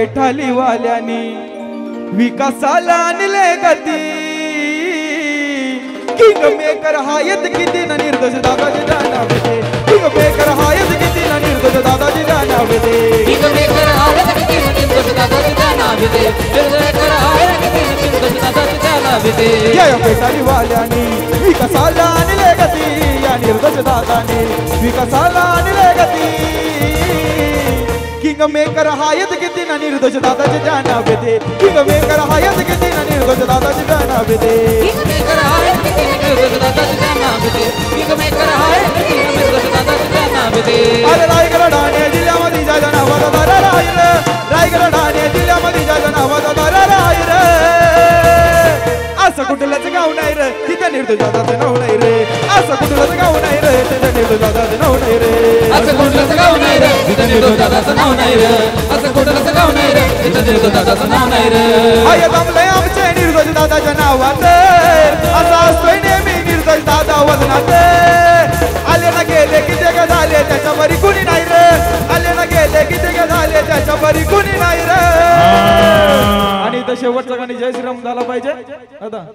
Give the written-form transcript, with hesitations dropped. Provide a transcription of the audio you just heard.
विठ्ठलीवाल्यानी विकासाला आणले गती किंग मेकर हायत किती न निर्दोष दादाजी जाणावे दे किंग मेकर हायत किती न निर्दोष दादाजी जाणावे दे किंग मेकर हायत किती न निर्दोष दादाजी जाणावे दे किंग मेकर हायत किती न निर्दोष दादाजी जाणावे दे या विठ्ठलीवाल्यानी विकासाला आणले गती या निर्दोष दादाने विकासाला आणले गती किंग मेकर हायत किती न निर्दोष दादाजी जाणावे दे किंग मेकर हायत किती न निर्दोष दादाजी जाणावे दे किंग मेकर हायत किती न निर्दोष दादाजी जाणावे दे किंग मेकर हायत किती न निर्दोष दादाजी जाणावे दे अरे रायगड ठाणे जिल्ह्यामध्ये ज्या जनावर दारा राहील रायगड ठाणे जिल्ह्यामध्ये ज्या जनावर दारा राहील असं कुठलंच गाव नाही रे तिथे निर्दोष दादाचं नाव नाही रे असं कुठलंच गाव नाही रे तिथे निर्दोष दादाचं नाव नाही रे असं कुठलंच गाव नाही रे तिथे निर्दोष दादाचं नाव नाही रे असं कुठलंच गाव नाही रे तिथे निर्दोष दादाचं नाव नाही रे आय दमलंय आमचे निर्दोष दादाच्या नावात असा असतोय नेहमी निर्दोष दादा वजनात आले ना गेले किती का झाले त्याच्या बरी कुणी नाही रे आले ना गेले किती का झाले त्याच्या बरी कुणी नाही रे आणि इथं शेवटचा गाणी जय श्रीराम झाला पाहिजे आता